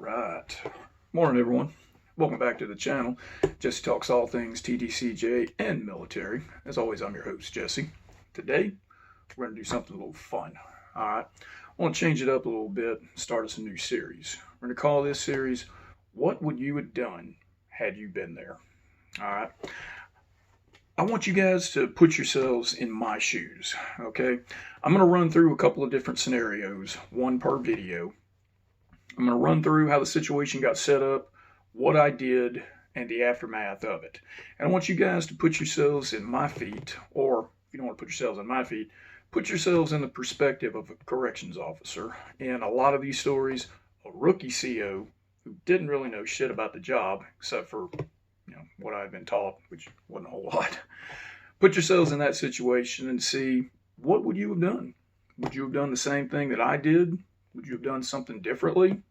Alright. Morning, everyone. Welcome back to the channel. Jesse talks all things TDCJ and military. As always, I'm your host, Jesse. Today, we're going to do something a little fun. Alright. I want to change it up a little bit, start us a new series. We're going to call this series, What Would You Have Done Had You Been There? Alright. I want you guys to put yourselves in my shoes, okay? I'm going to run through a couple of different scenarios, one per video. I'm going to run through how the situation got set up, what I did, and the aftermath of it. And I want you guys to put yourselves in my feet, or if you don't want to put yourselves in my feet, put yourselves in the perspective of a corrections officer. In a lot of these stories, a rookie CO who didn't really know shit about the job, except for what I've been taught, which wasn't a whole lot. Put yourselves in that situation and see, what would you have done? Would you have done the same thing that I did? Would you have done something differently?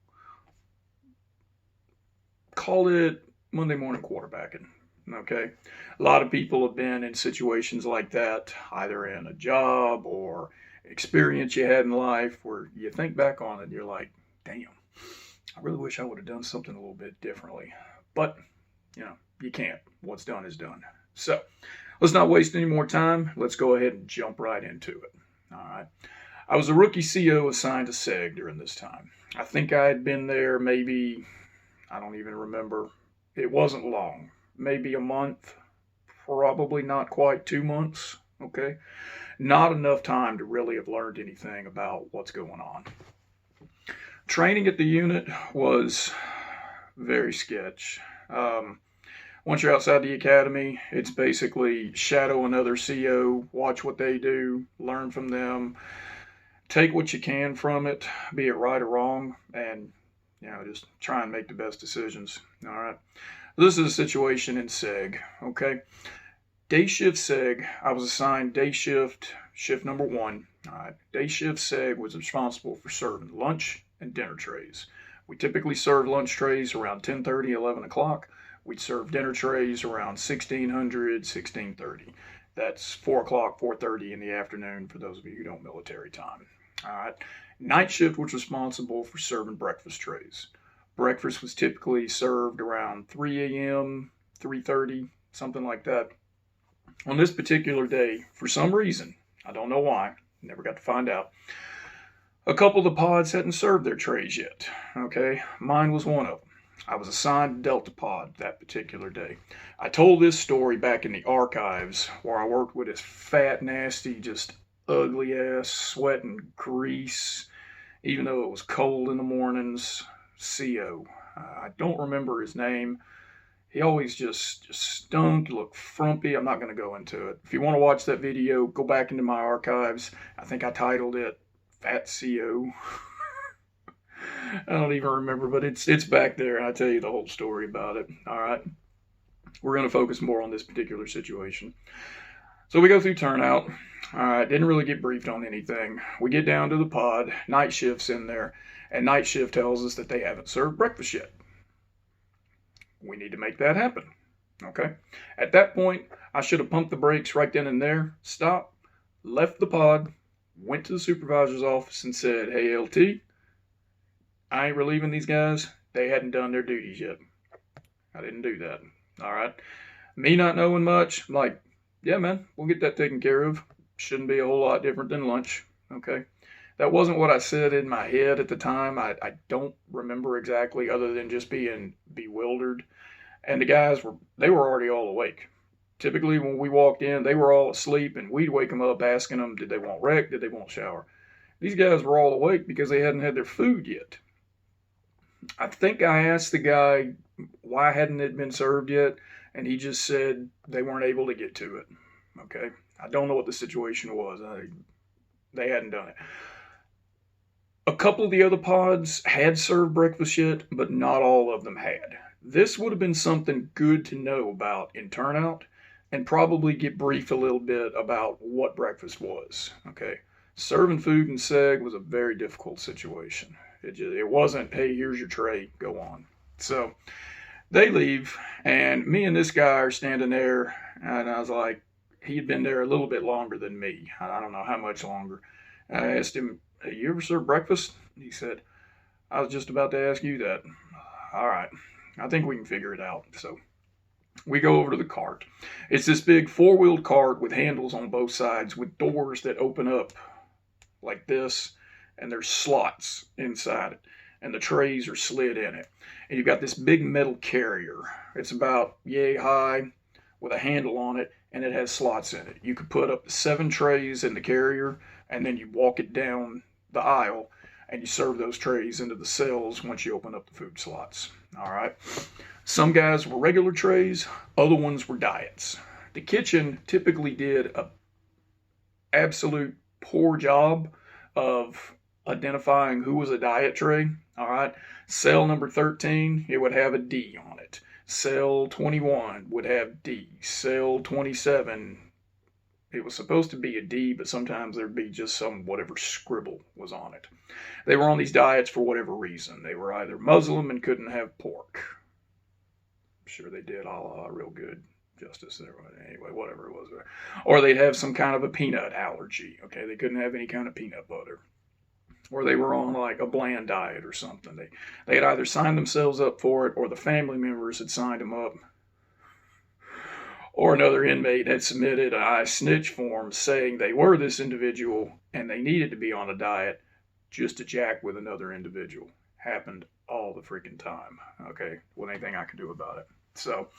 Call it Monday morning quarterbacking, okay? A lot of people have been in situations like that, either in a job or experience you had in life where you think back on it and you're like, damn, I really wish I would have done something a little bit differently. But, you can't. What's done is done. So, let's not waste any more time. Let's go ahead and jump right into it. All right. I was a rookie CO assigned to SEG during this time. I think I had been there maybe, I don't even remember. It wasn't long. Maybe a month. Probably not quite 2 months. Okay. Not enough time to really have learned anything about what's going on. Training at the unit was very sketch. Once you're outside the academy, it's basically shadow another CO, watch what they do, learn from them, take what you can from it, be it right or wrong, and just try and make the best decisions. All right. This is a situation in SEG. Okay. Day shift SEG. I was assigned day shift, shift number 1. All right. Day shift SEG was responsible for serving lunch and dinner trays. We typically serve lunch trays around 10:30, 11 o'clock. We'd serve dinner trays around 1600, 1630. That's 4 o'clock, 4:30 in the afternoon for those of you who don't military time. All right. Night shift was responsible for serving breakfast trays. Breakfast was typically served around 3 a.m., 3:30, something like that. On this particular day, for some reason, I don't know why, never got to find out, a couple of the pods hadn't served their trays yet. Okay, mine was one of them. I was assigned to Delta Pod that particular day. I told this story back in the archives where I worked with this fat, nasty, just ugly ass, sweating grease, even though it was cold in the mornings, CO. I don't remember his name. He always just stunk, looked frumpy. I'm not going to go into it. If you want to watch that video, go back into my archives. I think I titled it Fat CO. I don't even remember, but it's back there, and I'll tell you the whole story about it. All right. We're going to focus more on this particular situation. So we go through turnout. All right. Didn't really get briefed on anything. We get down to the pod. Night shift's in there, and night shift tells us that they haven't served breakfast yet. We need to make that happen. Okay. At that point, I should have pumped the brakes right then and there, stopped, left the pod, went to the supervisor's office and said, hey, LT, I ain't relieving these guys. They hadn't done their duties yet. I didn't do that. All right. Me not knowing much, I'm like, yeah, man, we'll get that taken care of. Shouldn't be a whole lot different than lunch. Okay. That wasn't what I said in my head at the time. I don't remember exactly, other than just being bewildered. And the guys they were already all awake. Typically when we walked in, they were all asleep, and we'd wake them up asking them, did they want rec? Did they want shower? These guys were all awake because they hadn't had their food yet. I think I asked the guy why hadn't it been served yet, and he just said they weren't able to get to it. Okay. I don't know what the situation was. They hadn't done it. A couple of the other pods had served breakfast yet, but not all of them had. This would have been something good to know about in turnout, and probably get briefed a little bit about what breakfast was. Okay. Serving food in SEG was a very difficult situation. It wasn't, hey, here's your tray, go on. So they leave, and me and this guy are standing there, and I was like, he'd been there a little bit longer than me. I don't know how much longer. I asked him, hey, you ever serve breakfast? He said, I was just about to ask you that. All right. I think we can figure it out. So we go over to the cart. It's this big four-wheeled cart with handles on both sides with doors that open up like this, and there's slots inside it, and the trays are slid in it. And you've got this big metal carrier. It's about yay high with a handle on it, and it has slots in it. You could put up to 7 trays in the carrier, and then you walk it down the aisle, and you serve those trays into the cells once you open up the food slots. All right. Some guys were regular trays, other ones were diets. The kitchen typically did a absolute poor job of identifying who was a diet tray. All right. Cell number 13, it would have a D on it. Cell 21 would have D. Cell 27, it was supposed to be a D, but sometimes there'd be just some whatever scribble was on it. They were on these diets for whatever reason. They were either Muslim and couldn't have pork. I'm sure they did all real good justice there. Anyway, whatever it was. Or they'd have some kind of a peanut allergy. Okay, they couldn't have any kind of peanut butter. Or they were on like a bland diet or something. They had either signed themselves up for it, or the family members had signed them up, or another inmate had submitted an I snitch form saying they were this individual and they needed to be on a diet just to jack with another individual. Happened all the freaking time. Okay, with anything I could do about it. So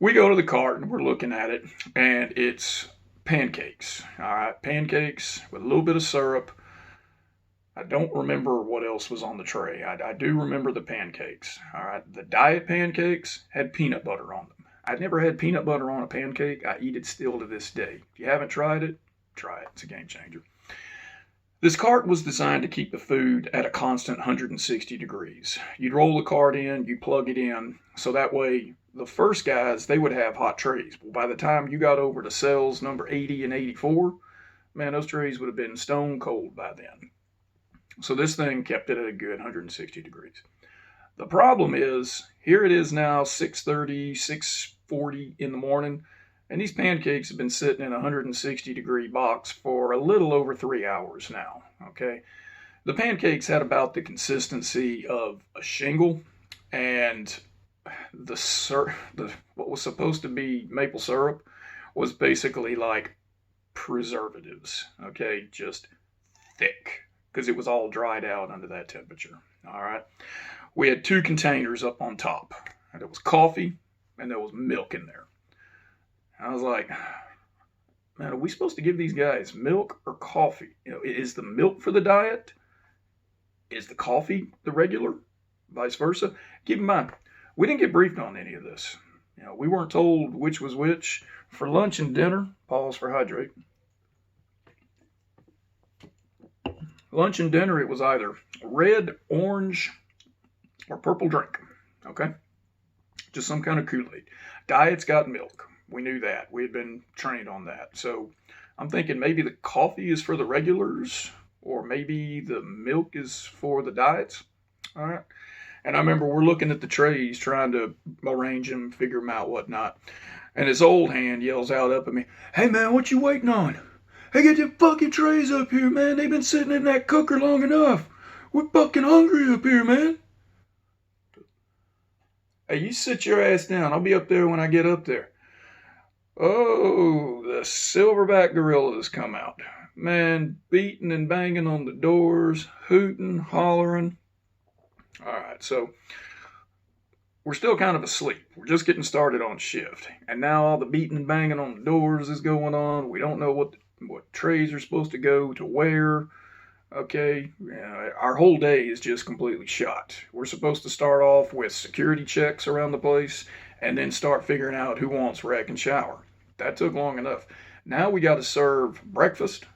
we go to the cart and we're looking at it, and it's pancakes. All right, pancakes with a little bit of syrup. I don't remember what else was on the tray. I do remember the pancakes. All right, the diet pancakes had peanut butter on them. I'd never had peanut butter on a pancake. I eat it still to this day. If you haven't tried it, try it. It's a game changer. This cart was designed to keep the food at a constant 160 degrees. You'd roll the cart in, you plug it in, so that way the first guys, they would have hot trays. Well, by the time you got over to cells number 80 and 84, man, those trays would have been stone cold by then. So this thing kept it at a good 160 degrees. The problem is, here it is now, 6:30, 6:40 in the morning, and these pancakes have been sitting in a 160 degree box for a little over 3 hours now. Okay, the pancakes had about the consistency of a shingle, and the what was supposed to be maple syrup was basically like preservatives. Okay, just thick, because it was all dried out under that temperature. All right. We had 2 containers up on top, and there was coffee and there was milk in there. I was like, man, are we supposed to give these guys milk or coffee? You know, is the milk for the diet? Is the coffee the regular? Vice versa? Keep in mind, we didn't get briefed on any of this. You know, we weren't told which was which. For lunch and dinner, pause for hydrate. Lunch and dinner, it was either red, orange, or purple drink. Okay? Just some kind of Kool-Aid. Diets got milk. We knew that. We had been trained on that. So I'm thinking maybe the coffee is for the regulars, or maybe the milk is for the diets. All right? And I remember we're looking at the trays, trying to arrange them, figure them out, whatnot. And this old hand yells out up at me, "Hey, man, what you waiting on? Hey, get them fucking trays up here, man. They've been sitting in that cooker long enough. We're fucking hungry up here, man." Hey, you sit your ass down. I'll be up there when I get up there. Oh, the silverback gorillas come out. Man, beating and banging on the doors, hooting, hollering. All right, so we're still kind of asleep. We're just getting started on shift. And now all the beating and banging on the doors is going on. We don't know what trays are supposed to go to where. Okay, our whole day is just completely shot. We're supposed to start off with security checks around the place and then start figuring out who wants rack and shower. That took long enough. Now we got to serve breakfast,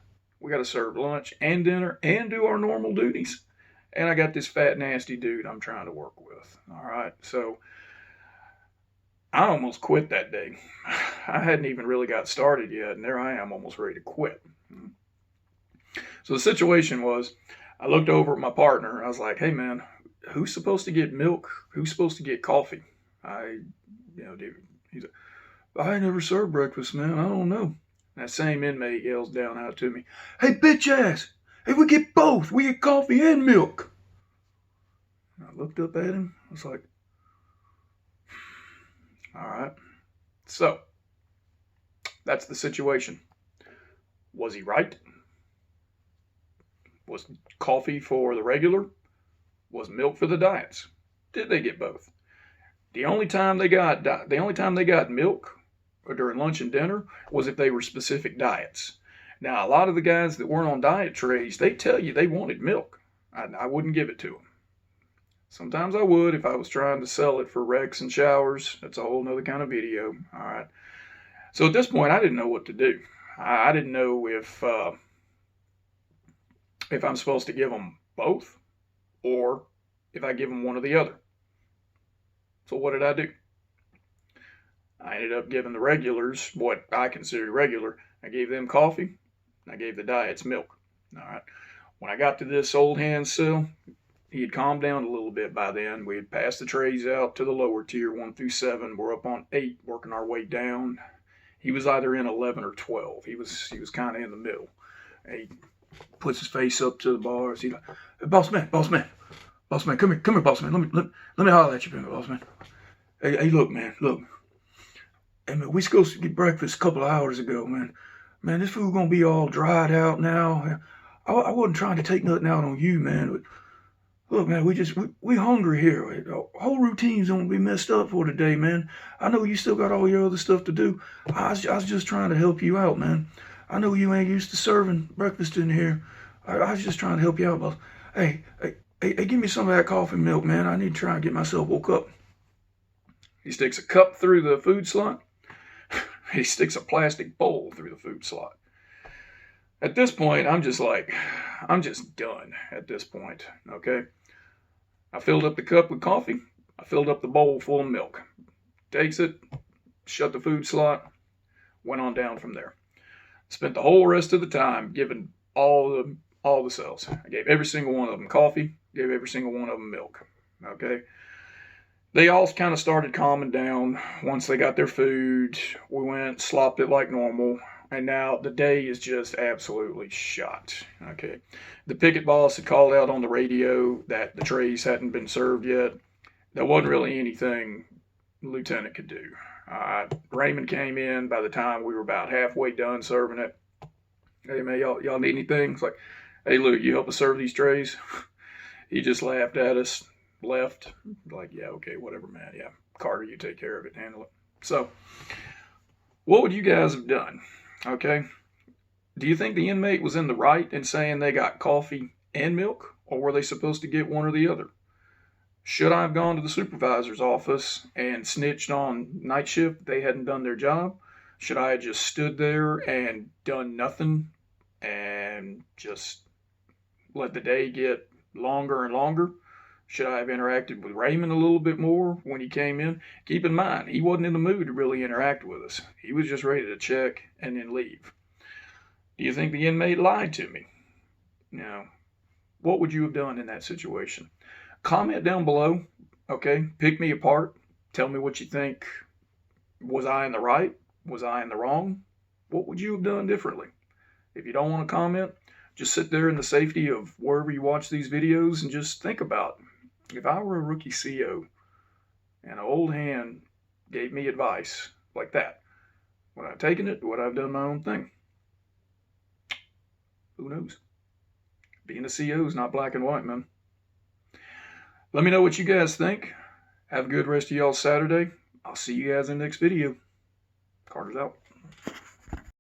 we got to serve lunch and dinner, and do our normal duties. And I got this fat, nasty dude I'm trying to work with. All right, so I almost quit that day. I hadn't even really got started yet, and there I am almost ready to quit. So the situation was, I looked over at my partner. I was like, "Hey, man, who's supposed to get milk? Who's supposed to get coffee?" Dude, he's like, "I never served breakfast, man. I don't know." That same inmate yells down out to me, "Hey, bitch ass! Hey, we get both. We get coffee and milk." I looked up at him. I was like, all right. So that's the situation. Was he right? Was coffee for the regular? Was milk for the diets? Did they get both? The only time they got milk or during lunch and dinner was if they were specific diets. Now, a lot of the guys that weren't on diet trays, they tell you they wanted milk. I wouldn't give it to them. Sometimes I would if I was trying to sell it for wrecks and showers. That's a whole nother kind of video. All right. So at this point, I didn't know what to do. I didn't know if I'm supposed to give them both or if I give them one or the other. So what did I do? I ended up giving the regulars what I consider regular. I gave them coffee. I gave the diets milk. All right. When I got to this old hand cell, he had calmed down a little bit by then. We had passed the trays out to the lower tier, 1 through 7. We're up on 8, working our way down. He was either in 11 or 12. He was kind of in the middle. And he puts his face up to the bars. He's like, hey, boss man, come here, boss man. Let me holler at you, boss man. Hey, look, man. Hey, man, we supposed to get breakfast a couple of hours ago, man. Man, this food gonna be all dried out now. I wasn't trying to take nothing out on you, man. But look, man, we hungry here. The whole routine's gonna be messed up for today, man. I know you still got all your other stuff to do. I was just trying to help you out, man. I know you ain't used to serving breakfast in here. I was just trying to help you out, boss. Hey, give me some of that coffee milk, man. I need to try and get myself woke up. He sticks a cup through the food slot. He sticks a plastic bowl through the food slot. At this point, I'm just done at this point, okay? I filled up the cup with coffee. I filled up the bowl full of milk. Takes it, shut the food slot, went on down from there. Spent the whole rest of the time giving all the cells. I gave every single one of them coffee, gave every single one of them milk, okay? They all kind of started calming down once they got their food. We went, slopped it like normal, and now the day is just absolutely shot. Okay, the picket boss had called out on the radio that the trays hadn't been served yet. There wasn't really anything the lieutenant could do. Raymond came in by the time we were about halfway done serving it. Hey man, y'all need anything? It's like, hey Luke, you help us serve these trays? He just laughed at us. Left, like, yeah, okay, whatever, man. Yeah, Carter, you take care of it, handle it. So, what would you guys have done? Okay, do you think the inmate was in the right in saying they got coffee and milk, or were they supposed to get one or the other? Should I have gone to the supervisor's office and snitched on night shift they hadn't done their job? Should I have just stood there and done nothing and just let the day get longer and longer? Should I have interacted with Raymond a little bit more when he came in? Keep in mind, he wasn't in the mood to really interact with us. He was just ready to check and then leave. Do you think the inmate lied to me? Now, what would you have done in that situation? Comment down below, okay? Pick me apart. Tell me what you think. Was I in the right? Was I in the wrong? What would you have done differently? If you don't want to comment, just sit there in the safety of wherever you watch these videos and just think about it. If I were a rookie CO and an old hand gave me advice like that, would I have taken it or would I have done my own thing? Who knows? Being a CO is not black and white, man. Let me know what you guys think. Have a good rest of y'all's Saturday. I'll see you guys in the next video. Carter's out.